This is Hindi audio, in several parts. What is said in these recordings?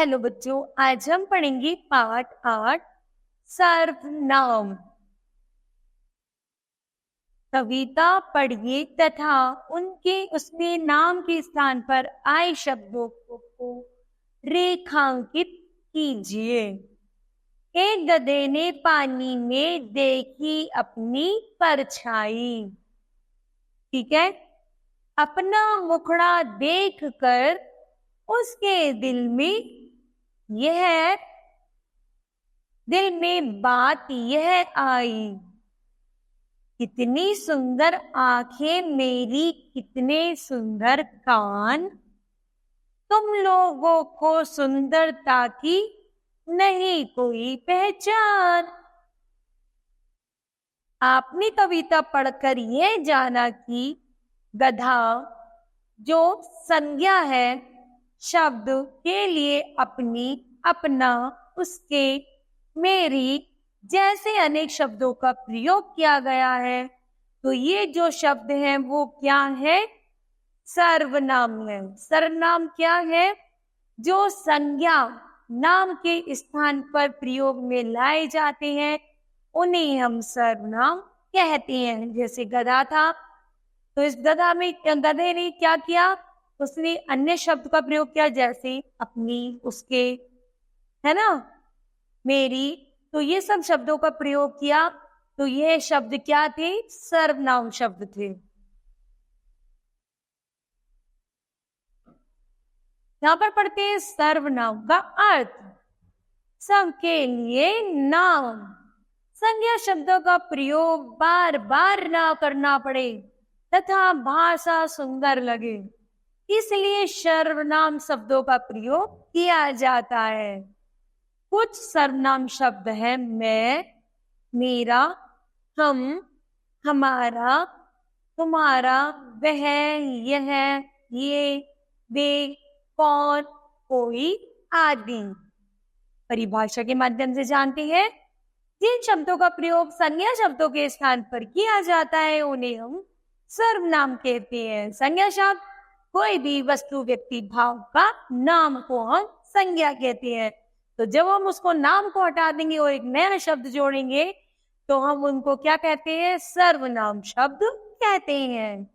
हेलो बच्चों, आज हम पढ़ेंगे पाठ 8 सर्वनाम। कविता पढ़िए तथा उसमें नाम के स्थान पर आए शब्दों को रेखांकित कीजिए। एक गधे ने पानी में देखी अपनी परछाई। ठीक है, अपना मुखड़ा देखकर उसके दिल में बात यह आई, कितनी सुंदर आंखें मेरी, कितने सुंदर कान, तुम लोगों को सुंदरता की नहीं कोई पहचान। आपने कविता पढ़कर यह जाना कि गधा जो संज्ञा है शब्द के लिए अपनी, अपना, उसके, मेरी जैसे अनेक शब्दों का प्रयोग किया गया है, तो ये जो शब्द है वो क्या है? सर्वनाम है। सर्वनाम क्या है? जो संज्ञा नाम के स्थान पर प्रयोग में लाए जाते हैं उन्हें हम सर्वनाम कहते हैं। जैसे गधा था, तो इस गधे ने क्या किया? उसने अन्य शब्द का प्रयोग किया, जैसे अपनी, उसके, है ना, मेरी, तो ये सब शब्दों का प्रयोग किया। तो ये शब्द क्या थे? सर्वनाम शब्द थे। यहां पर पढ़ते हैं सर्वनाम का अर्थ। सबके लिए नाम, संज्ञा शब्दों का प्रयोग बार बार ना करना पड़े तथा भाषा सुंदर लगे, इसलिए सर्वनाम शब्दों का प्रयोग किया जाता है। कुछ सर्वनाम शब्द हैं मैं, मेरा, हम, हमारा, तुम्हारा, वह, यह, ये, वे, कौन, कोई आदि। परिभाषा के माध्यम से जानते हैं, जिन शब्दों का प्रयोग संज्ञा शब्दों के स्थान पर किया जाता है उन्हें हम सर्वनाम कहते हैं। संज्ञा शब्द कोई भी वस्तु, व्यक्ति, भाव का नाम को हम संज्ञा कहते हैं। तो जब हम उसको नाम को हटा देंगे और एक नया शब्द जोड़ेंगे तो हम उनको क्या कहते हैं? सर्वनाम शब्द कहते हैं।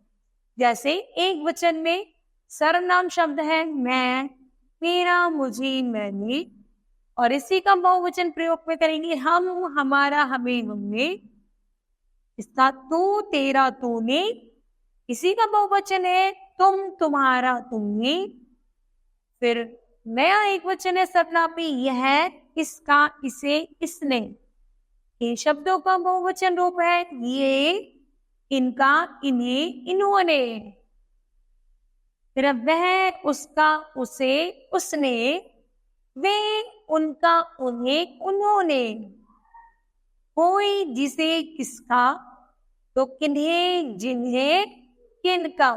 जैसे एक वचन में सर्वनाम शब्द है मैं, मेरा, मुझे, मैंने, और इसी का बहुवचन प्रयोग में करेंगे हम, हमारा, हमें, हमने, इसका तू, तेरा, तूने, इसी का बहुवचन है तुम, तुम्हारा, तुमने। फिर नया एक वचन है सर्वनाम में यह, इसका, इसे, इसने, इन शब्दों का बहुवचन रूप है ये, इनका, इन्हें, इन्होंने। फिर वह, उसका, उसे, उसने, वे, उनका, उन्हें, उन्होंने, कोई, जिसे, किसका, तो किन्हें, जिन्हें, किनका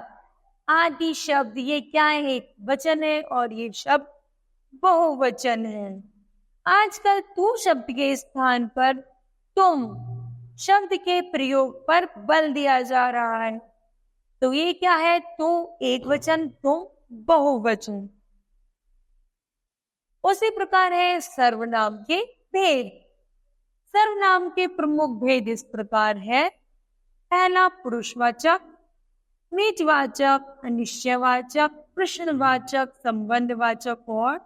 आदि शब्द। ये क्या है? वचन है और ये शब्द बहुवचन है। आजकल तू शब्द के स्थान पर तुम शब्द के प्रयोग पर बल दिया जा रहा है। तो ये क्या है? तू एक वचन, तुम बहुवचन। उसी प्रकार है सर्वनाम के भेद। सर्वनाम के प्रमुख भेद इस प्रकार है। पहला पुरुषवाचक, निजवाचक, अनिश्चयवाचक, प्रश्नवाचक, संबंधवाचक और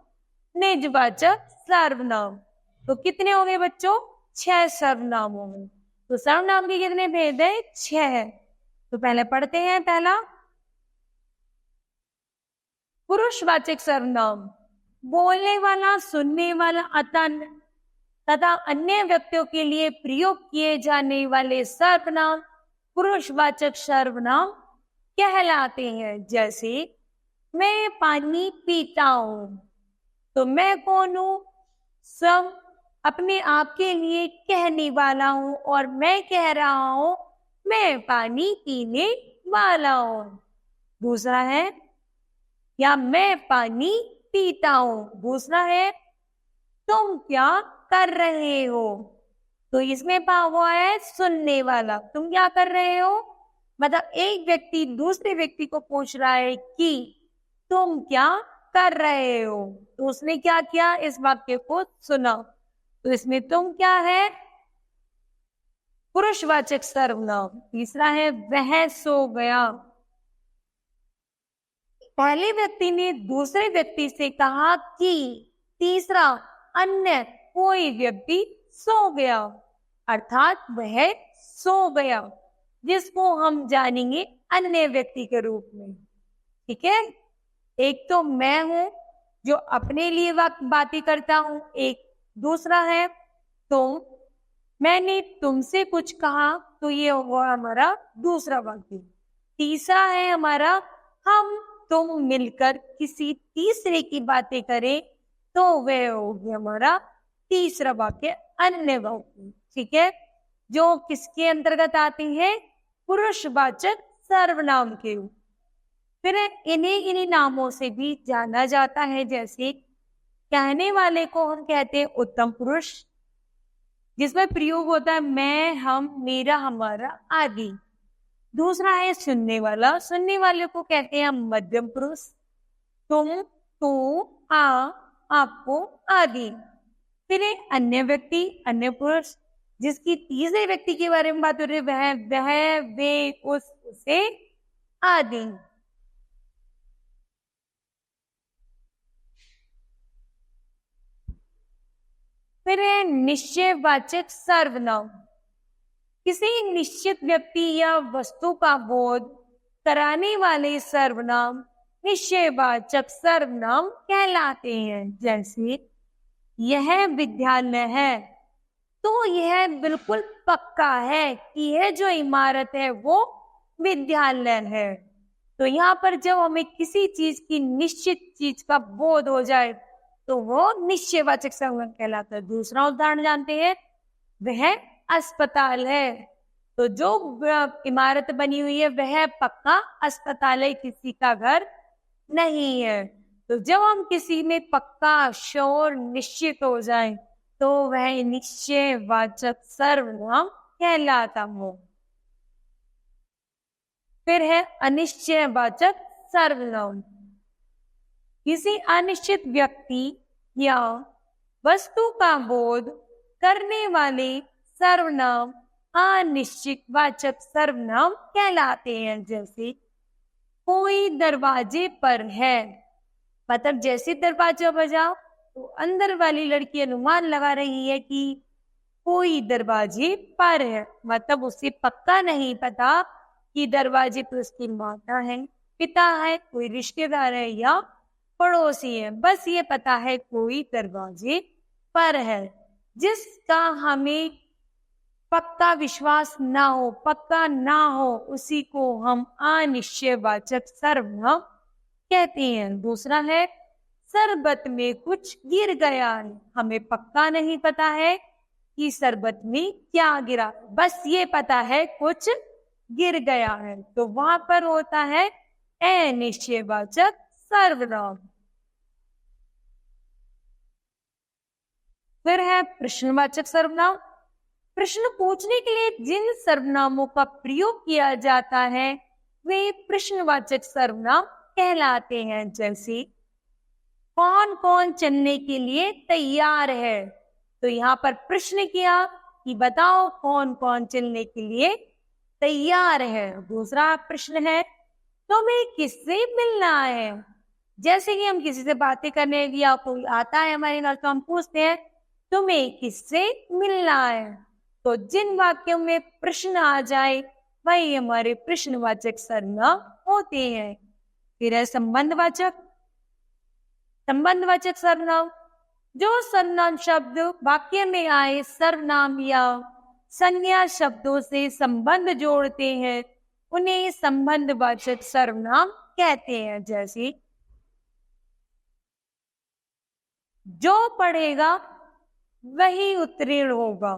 निजवाचक सर्वनाम। तो कितने हो गए बच्चों? 6 सर्वनाम हो गए। तो सर्वनाम के कितने भेद है? 6। तो पहले पढ़ते हैं। पहला पुरुषवाचक सर्वनाम, बोलने वाला, सुनने वाला तथा अन्य व्यक्तियों के लिए प्रयोग किए जाने वाले सर्वनाम पुरुषवाचक सर्वनाम कहलाते हैं। जैसे मैं पानी पीता हूं, तो मैं कौन हूं? सब अपने आप के लिए कहने वाला हूं और मैं कह रहा हूं मैं पानी पीने वाला हूं। दूसरा है या मैं पानी पीता हूं। दूसरा है तुम क्या कर रहे हो, तो इसमें भाव हुआ है सुनने वाला। तुम क्या कर रहे हो मतलब एक व्यक्ति दूसरे व्यक्ति को पूछ रहा है कि तुम क्या कर रहे हो। तो उसने क्या किया, इस वाक्य को सुना। तो इसमें तुम क्या है, पुरुषवाचक सर्वनाम। तीसरा है वह सो गया। पहले व्यक्ति ने दूसरे व्यक्ति से कहा कि, तीसरा अन्य कोई व्यक्ति सो गया, अर्थात वह सो गया, जिसको हम जानेंगे अन्य व्यक्ति के रूप में। ठीक है, एक तो मैं हूं जो अपने लिए बातें करता हूं, एक दूसरा है तुम। मैंने तुमसे कुछ कहा तो ये होगा हमारा दूसरा वाक्य। तीसरा है हमारा हम तुम मिलकर किसी तीसरे की बातें करें तो वह होगी हमारा तीसरा वाक्य, अन्य वाक्य। ठीक है, जो किसके अंतर्गत आते हैं, पुरुषवाचक सर्वनाम के। फिर इन्हीं नामों से भी जाना जाता है, जैसे कहने वाले को हम कहते हैं उत्तम पुरुष, जिसमें प्रयोग होता है मैं, हम, मेरा, हमारा आदि। दूसरा है सुनने वाला, सुनने वाले को कहते हैं हम मध्यम पुरुष, तुम, तू, आ, आपको आदि। फिर अन्य व्यक्ति, अन्य पुरुष, जिसकी तीसरे व्यक्ति के बारे में बात हो रही है, वह, वे, उस, उसे आदि। फिर है निश्चयवाचक सर्वनाम। किसी निश्चित व्यक्ति या वस्तु का बोध कराने वाले सर्वनाम निश्चयवाचक सर्वनाम कहलाते हैं। जैसे यह विद्यालय है, तो यह बिल्कुल पक्का है कि यह जो इमारत है वो विद्यालय है। तो यहाँ पर जब हमें किसी चीज की निश्चित चीज का बोध हो जाए तो वो निश्चयवाचक सर्वनाम कहलाता है। दूसरा उदाहरण जानते हैं, वह अस्पताल है, तो जो इमारत बनी हुई है वह पक्का अस्पताल है, किसी का घर नहीं है। तो जब हम किसी में पक्का, श्योर, निश्चित हो जाए तो वह निश्चयवाचक सर्वनाम कहलाता हो। फिर है अनिश्चयवाचक सर्वनाम। किसी अनिश्चित व्यक्ति या वस्तु का बोध करने वाले सर्वनाम अनिश्चित वाचक सर्वनाम कहलाते हैं। जैसे कोई दरवाजे पर है, मतलब जैसे दरवाजा बजा तो अंदर वाली लड़की अनुमान लगा रही है कि कोई दरवाजे पर है, मतलब उसे पक्का नहीं पता कि दरवाजे पर उसकी माता है, पिता है, कोई रिश्तेदार है या पड़ोसी है, बस ये पता है कोई दरवाजे पर है। जिसका हमें पक्का विश्वास ना हो, पक्का ना हो, उसी को हम अनिश्चयवाचक सर्वनाम कहते हैं। दूसरा है शरबत में कुछ गिर गया है, हमें पक्का नहीं पता है कि शरबत में क्या गिरा, बस ये पता है कुछ गिर गया है, तो वहां पर होता है अनिश्चयवाचक सर्वनाम। फिर है प्रश्नवाचक सर्वनाम। प्रश्न पूछने के लिए जिन सर्वनामों का प्रयोग किया जाता है वे प्रश्नवाचक सर्वनाम कहलाते हैं। जैसे कौन कौन चलने के लिए तैयार है, तो यहाँ पर प्रश्न किया कि बताओ कौन कौन चलने के लिए तैयार है। दूसरा प्रश्न है तुम्हें किससे मिलना है, जैसे कि हम किसी से बातें करने या कोई आता है हमारे घर तो हम पूछते हैं तुम्हें किससे मिलना है। तो जिन वाक्यों में प्रश्न आ जाए वही हमारे प्रश्नवाचक सर्वनाम होते हैं। फिर है संबंधवाचक। संबंधवाचक सर्वनाम, जो सर्वनाम शब्द वाक्य में आए सर्वनाम या संज्ञा शब्दों से संबंध जोड़ते हैं उन्हें संबंधवाचक सर्वनाम कहते हैं। जैसे जो पढ़ेगा वही उत्तीर्ण होगा,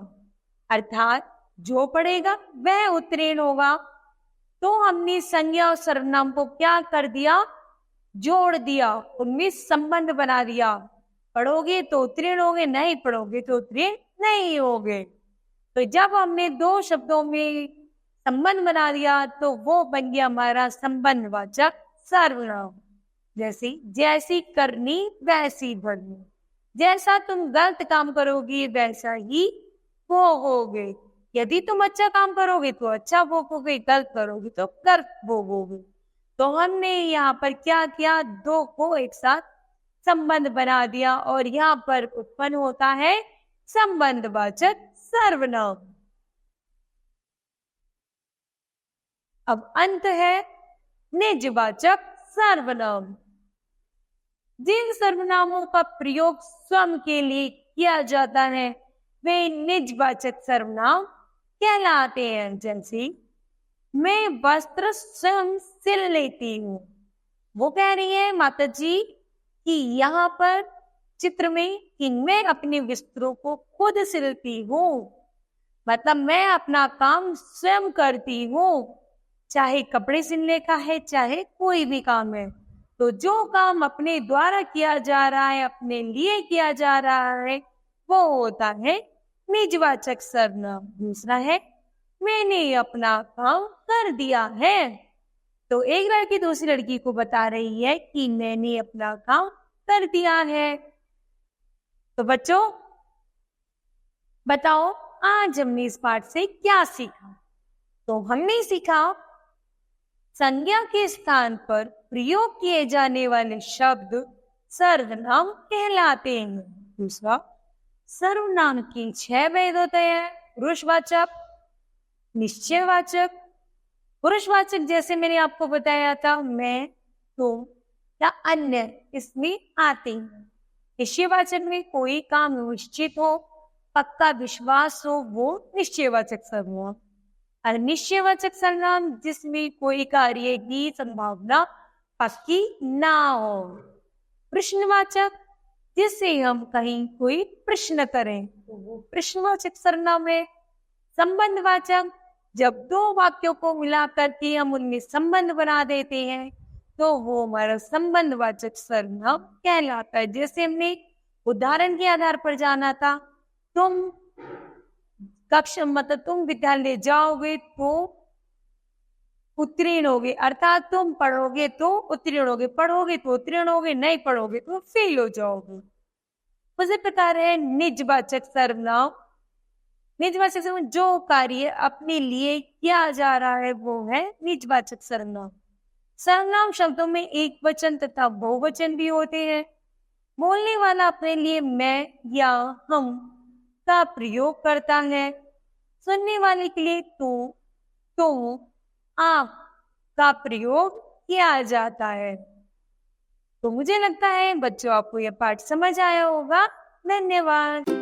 अर्थात जो पढ़ेगा वह उत्तीर्ण होगा। तो हमने संज्ञा और सर्वनाम को क्या कर दिया, जोड़ दिया, उनमें संबंध बना दिया। पढ़ोगे तो उत्तीर्ण होगे, नहीं पढ़ोगे तो उत्तीर्ण नहीं होगे। तो जब हमने दो शब्दों में संबंध बना दिया तो वो बन गया हमारा संबंधवाचक सर्वनाम। जैसे जैसी करनी वैसी भरनी, जैसा तुम गलत काम करोगे वैसा ही भोगोगे। यदि तुम अच्छा काम करोगे तो अच्छा भोगोगे, गलत करोगे तो गलत भोगोगे। तो हमने यहाँ पर क्या किया, दो को एक साथ संबंध बना दिया और यहाँ पर उत्पन्न होता है संबंधवाचक सर्वनाम। अब अंत है निजवाचक सर्वनाम। जिन सर्वनामों का प्रयोग स्वयं के लिए किया जाता है वे निजवाचक सर्वनाम कहलाते हैं। जैसे मैं वस्त्र स्वयं सिल लेती हूँ। वो कह रही है माता जी कि यहाँ पर चित्र में कि मैं अपने वस्त्रों को खुद सिलती हूँ, मतलब मैं अपना काम स्वयं करती हूँ, चाहे कपड़े सिलने का है चाहे कोई भी काम है। तो जो काम अपने द्वारा किया जा रहा है, अपने लिए किया जा रहा है, वो होता है निजवाचक सर्वनाम। दूसरा है मैंने अपना काम कर दिया है। तो एक लड़की दूसरी लड़की को बता रही है कि मैंने अपना काम कर दिया है। तो बच्चों बताओ आज हमने इस पाठ से क्या सीखा। तो हमने सीखा संज्ञा के स्थान पर प्रयोग किए जाने वाले शब्द सर्वनाम कहलाते हैं। दूसरा, सर्वनाम की 6 भेद होते हैं। पुरुषवाचक, निश्चयवाचक, पुरुषवाचक जैसे मैंने आपको बताया था मैं, तुम या अन्य इसमें आते हैं। निश्चयवाचक में कोई काम निश्चित हो, पक्का विश्वास हो, वो निश्चयवाचक सर्वनाम। और निश्चयवाचक सर्वनाम जिसमें कोई कार्य की संभावना पक्की ना हो। प्रश्नवाचक जिससे हम कहीं कोई प्रश्न करें तो वो प्रश्नवाचक सर्वनाम है। संबंधवाचक जब दो वाक्यों को मिलाकर के हम उनमें संबंध बना देते हैं तो वो हमारा संबंधवाचक सर्वनाम कहलाता है। जैसे हमने उदाहरण के आधार पर जाना था, तुम कक्षा मतलब तुम विद्यालय जाओगे तो उत्तीर्ण होगे, अर्थात तुम पढ़ोगे तो उत्तीर्ण होगे, पढ़ोगे तो उत्तीर्ण होगे, नहीं पढ़ोगे तो फेल हो जाओगे। उसी प्रकार है निजवाचक सर्वनाम। निजवाचक सर्वनाम जो कार्य अपने लिए किया जा रहा है वो है निजवाचक सर्वनाम। सर्वनाम शब्दों में एक वचन तथा बहुवचन भी होते हैं। बोलने वाला अपने लिए मैं या हम का प्रयोग करता है। सुनने वाले के लिए तुम, आप का प्रयोग किया जाता है। तो मुझे लगता है बच्चों आपको यह पाठ समझ आया होगा। धन्यवाद।